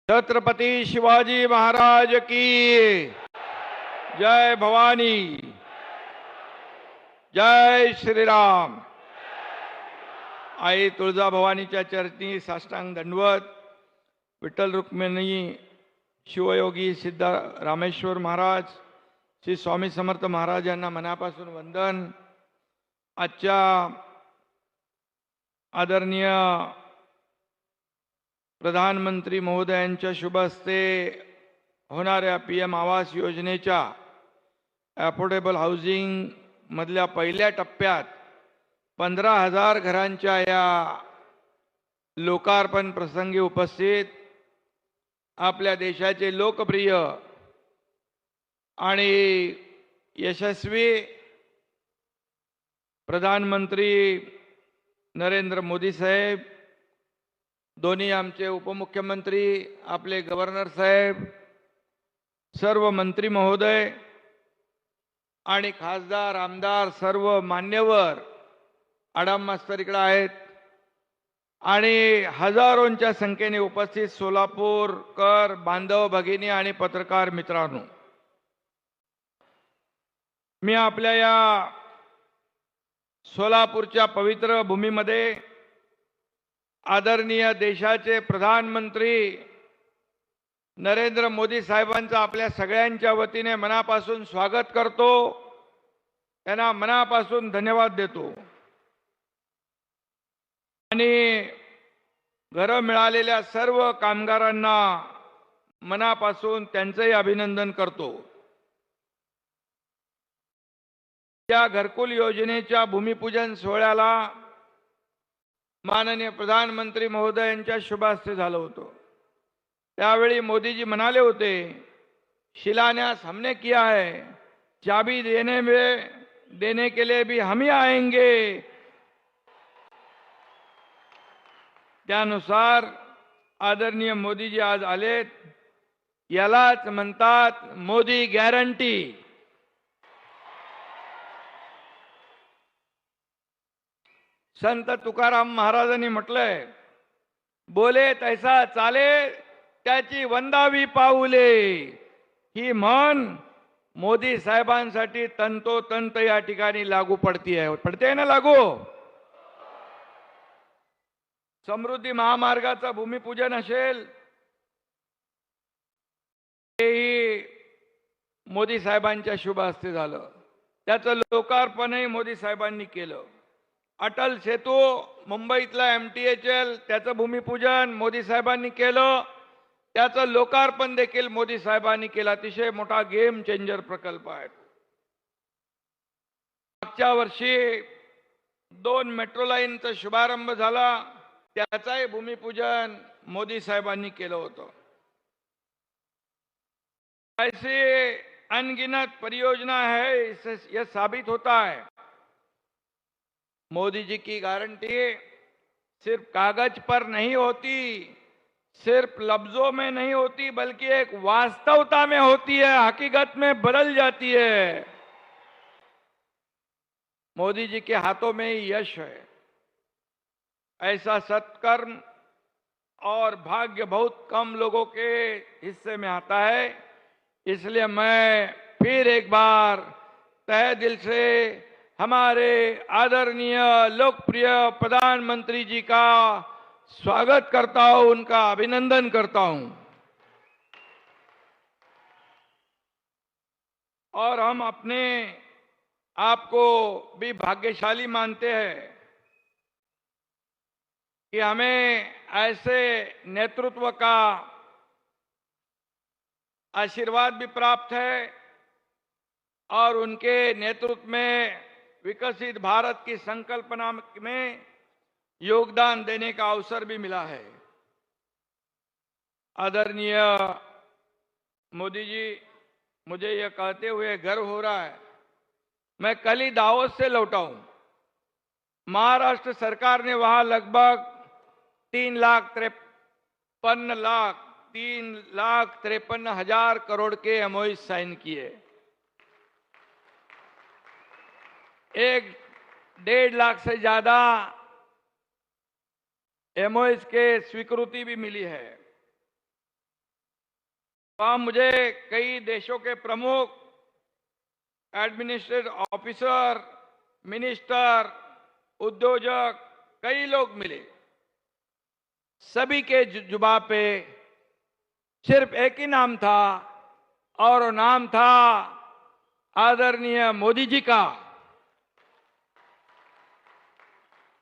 छत्रपति शिवाजी महाराज की जय भवानी, जय श्रीराम। आई तुळजा भवानीच्या चरणी साष्टांग दंडवत। विठ्ठल रुक्मिणी शिवयोगी सिद्ध रामेश्वर महाराज श्री स्वामी समर्थ महाराज यांना मनापासून वंदन। आजच्या आदरणीय प्रधानमंत्री महोदयांच्या शुभ हस्ते होणाऱ्या PM आवास योजनेच्या अफोर्डेबल हाऊसिंग मधल्या पहिल्या टप्प्यात 15,000 घरांच्या या लोकार्पण प्रसंगी उपस्थित आपल्या देशाचे लोकप्रिय आणि यशस्वी प्रधानमंत्री नरेंद्र मोदी साहेब, दोन्ही आमचे उपमुख्यमंत्री, आपले गव्हर्नर साहेब, सर्व मंत्री महोदय आणि खासदार आमदार, सर्व मान्यवर, आडाम मास्तर इकडे आहेत आणि हजारोंच्या संख्येने उपस्थित सोलापूरकर बांधव भगिनी आणि पत्रकार मित्रांनो, मी आपल्या या सोलापूरच्या पवित्र भूमीमध्ये आदरणीय देशाचे प्रधानमंत्री नरेंद्र मोदी साहेबांचा आपल्या सगळ्यांच्या वतीने मनापासून स्वागत करतो, त्यांना मनापासून धन्यवाद देतो आणि घरं मिळालेल्या सर्व कामगारांना मनापासून त्यांचेही अभिनंदन करतो। या घरकुल योजनेच्या भूमिपूजन सोहळ्याला माननीय प्रधानमंत्री महोदयांच्या शुभ हस्ते झालं होतं। त्यावेळी मोदीजी म्हणाले होते, शिलान्यास हमने किया है, चाबी देने के लिए भी हम ही आएंगे। त्यानुसार आदरणीय मोदीजी आज आलेत। यालाच म्हणतात मोदी गॅरंटी। संत तुकाराम महाराजांनी म्हटलंय, बोले तैसा चाले त्याची वंदावी पाऊले। ही म्हण मोदी साहेबांसाठी तंतोतंत या ठिकाणी लागू पडते ना लागू। समृद्धी महामार्गाचं भूमिपूजन असेल, हेही मोदी साहेबांच्या शुभ हस्ते झालं। त्याचं लोकार्पणही मोदी साहेबांनी केलं। अटल सेतू मुंबईतला MTHL त्याचं भूमिपूजन मोदी साहेबांनी केलं, त्याचं लोकार्पण देखील मोदी साहेबांनी केलं। अतिशय मोठा गेम चेंजर प्रकल्प आहे। मागच्या वर्षी 2 मेट्रो लाईनचा शुभारंभ झाला, त्याचाही भूमिपूजन मोदी साहेबांनी केलं होतं। ऐसी अनगिनत परियोजना है, इससे यह साबित होता है मोदी जी की गारंटी सिर्फ कागज पर नहीं होती, सिर्फ लफ्जों में नहीं होती, बल्कि एक वास्तवता में होती है, हकीकत में बदल जाती है। मोदी जी के हाथों में ही यश है। ऐसा सत्कर्म और भाग्य बहुत कम लोगों के हिस्से में आता है। इसलिए मैं फिर एक बार तहे दिल से हमारे आदरणीय लोकप्रिय प्रधानमंत्री जी का स्वागत करता हूं, उनका अभिनंदन करता हूं। और हम अपने आप को भी भाग्यशाली मानते हैं कि हमें ऐसे नेतृत्व का आशीर्वाद भी प्राप्त है और उनके नेतृत्व में विकसित भारत की संकल्पना में योगदान देने का अवसर भी मिला है। आदरणीय मोदी जी, मुझे यह कहते हुए गर्व हो रहा है, मैं कल ही दावोस से लौटा हूं। महाराष्ट्र सरकार ने वहां लगभग 3,53,000 करोड़ के MOU साइन किए। 1.5 लाख से ज्यादा MOU के स्वीकृति भी मिली है। वहां मुझे कई देशों के प्रमुख, एडमिनिस्ट्रेटिव ऑफिसर, मिनिस्टर, उद्योजक, कई लोग मिले। सभी के जुबान पे सिर्फ एक ही नाम था और वो नाम था आदरणीय मोदी जी का।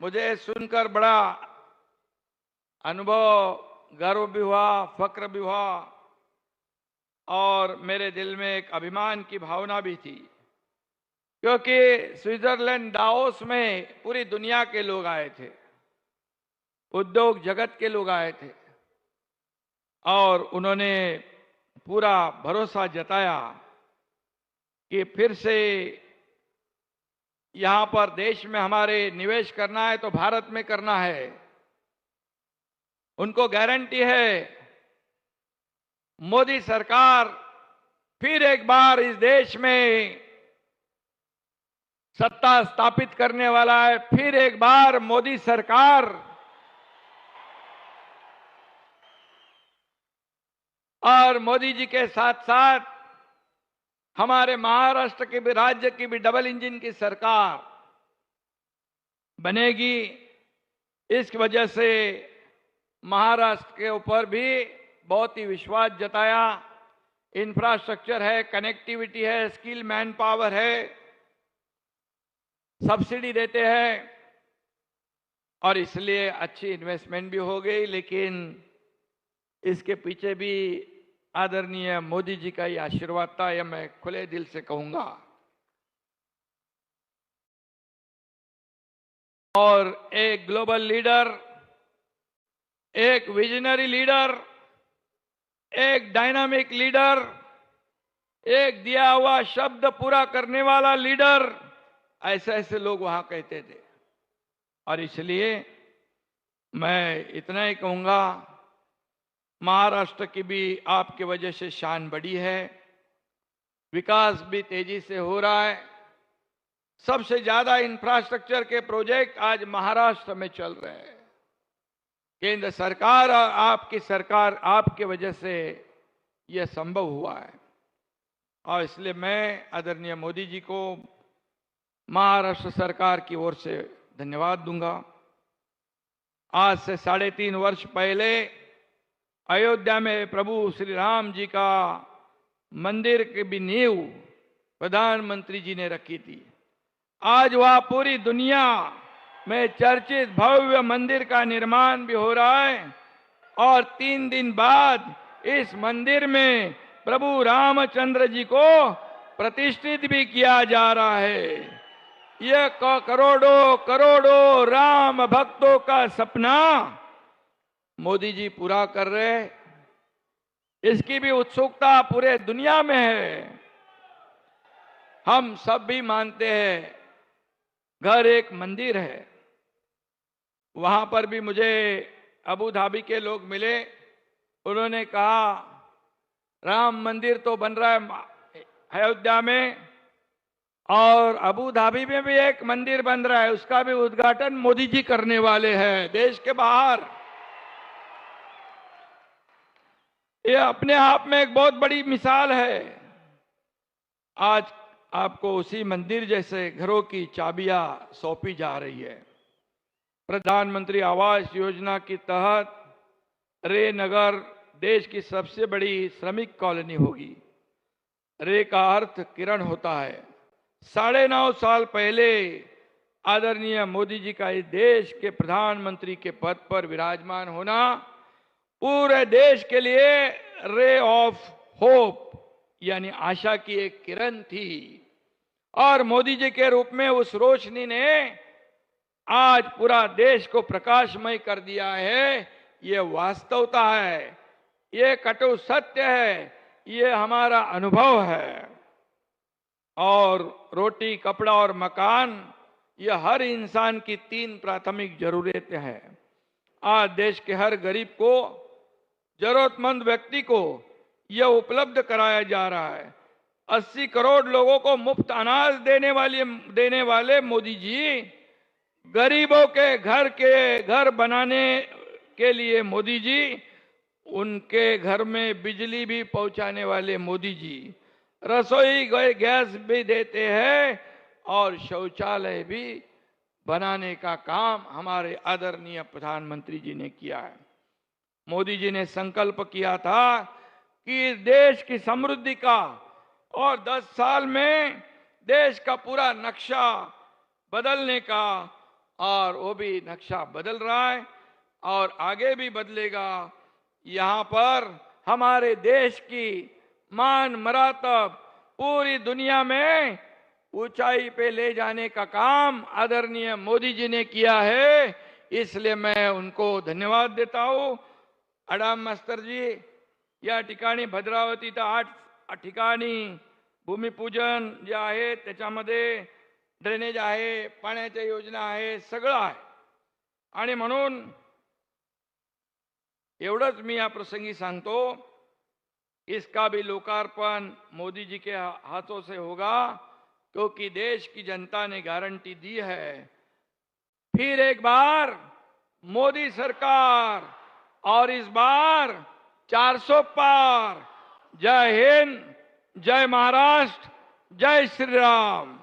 मुझे सुनकर बड़ा अनुभव, गर्व भी हुआ, फक्र भी हुआ और मेरे दिल में एक अभिमान की भावना भी थी, क्योंकि स्विट्जरलैंड दावोस में पूरी दुनिया के लोग आए थे, उद्योग जगत के लोग आए थे और उन्होंने पूरा भरोसा जताया कि फिर से यहां पर देश में हमारे निवेश करना है तो भारत में करना है। उनको गारंटी है मोदी सरकार फिर एक बार इस देश में सत्ता स्थापित करने वाला है। फिर एक बार मोदी सरकार और मोदी जी के साथ साथ हमारे महाराष्ट्र के भी, राज्य की भी डबल इंजन की सरकार बनेगी। इस वजह से महाराष्ट्र के ऊपर भी बहुत ही विश्वास जताया। इंफ्रास्ट्रक्चर है, कनेक्टिविटी है, स्किल मैन पावर है, सब्सिडी देते हैं और इसलिए अच्छी इन्वेस्टमेंट भी हो गई। लेकिन इसके पीछे भी आदरणीय मोदी जी का ये आशीर्वाद था, यह मैं खुले दिल से कहूंगा। और एक ग्लोबल लीडर, एक विजनरी लीडर, एक डायनामिक लीडर, एक दिया हुआ शब्द पूरा करने वाला लीडर, ऐसे ऐसे लोग वहां कहते थे। और इसलिए मैं इतना ही कहूंगा, महाराष्ट्र की भी आपकी वजह से शान बढ़ी है, विकास भी तेजी से हो रहा है। सबसे ज्यादा इंफ्रास्ट्रक्चर के प्रोजेक्ट आज महाराष्ट्र में चल रहे हैं। केंद्र सरकार और आपकी सरकार, आपकी वजह से यह संभव हुआ है और इसलिए मैं आदरणीय मोदी जी को महाराष्ट्र सरकार की ओर से धन्यवाद दूंगा। आज से 3.5 वर्ष पहले अयोध्या में प्रभु श्री राम जी का मंदिर की भी नींव प्रधानमंत्री जी ने रखी थी। आज वह पूरी दुनिया में चर्चित भव्य मंदिर का निर्माण भी हो रहा है और 3 दिन बाद इस मंदिर में प्रभु रामचंद्र जी को प्रतिष्ठित भी किया जा रहा है। यह करोड़ों करोड़ों राम भक्तों का सपना मोदी जी पूरा कर रहे हैं। इसकी भी उत्सुकता पूरे दुनिया में है। हम सब भी मानते हैं घर एक मंदिर है। वहां पर भी मुझे अबू धाबी के लोग मिले, उन्होंने कहा राम मंदिर तो बन रहा है अयोध्या में और अबू धाबी में भी एक मंदिर बन रहा है, उसका भी उद्घाटन मोदी जी करने वाले हैं देश के बाहर। यह अपने आप में एक बहुत बड़ी मिसाल है। आज आपको उसी मंदिर जैसे घरों की चाबियां सौंपी जा रही है। प्रधानमंत्री आवास योजना के तहत रे नगर देश की सबसे बड़ी श्रमिक कॉलोनी होगी। रे का अर्थ किरण होता है। 9.5 साल पहले आदरणीय मोदी जी का इस देश के प्रधानमंत्री के पद पर विराजमान होना पूरे देश के लिए रे ऑफ होप यानी आशा की एक किरण थी और मोदी जी के रूप में उस रोशनी ने आज पूरा देश को प्रकाशमय कर दिया है। ये वास्तवता है, ये कटु सत्य है, ये हमारा अनुभव है। और रोटी, कपड़ा और मकान ये हर इंसान की 3 प्राथमिक जरूरतें हैं। आज देश के हर गरीब को, जरूरतमंद व्यक्ति को यह उपलब्ध कराया जा रहा है। 80 करोड़ लोगों को मुफ्त अनाज देने वाले मोदी जी गरीबों के घर बनाने के लिए मोदी जी उनके घर में बिजली भी पहुंचाने वाले मोदी जी रसोई गैस भी देते हैं और शौचालय भी बनाने का काम हमारे आदरणीय प्रधानमंत्री जी ने किया है। मोदी जी ने संकल्प किया था कि इस देश की समृद्धि का और 10 साल में देश का पूरा नक्शा बदलने का, और वो भी नक्शा बदल रहा है और आगे भी बदलेगा। यहाँ पर हमारे देश की मान मरातब पूरी दुनिया में ऊंचाई पे ले जाने का काम आदरणीय मोदी जी ने किया है, इसलिए मैं उनको धन्यवाद देता हूं। अडाम मास्तर जी, या ठिकाणी भद्रावती तर 8 ठिकाणी भूमिपूजन जे आहे त्याच्यामध्ये ड्रेनेज आहे, पाण्याच्या योजना आहे, सगळं आहे। आणि म्हणून एवढंच मी या प्रसंगी सांगतो, इसका भी लोकार्पण मोदी जी के हाथों से होगा, क्योंकि देश की जनता ने गारंटी दी है। फिर एक बार मोदी सरकार, और इस बार 400 पार। जय हिंद, जय महाराष्ट्र, जय श्री राम।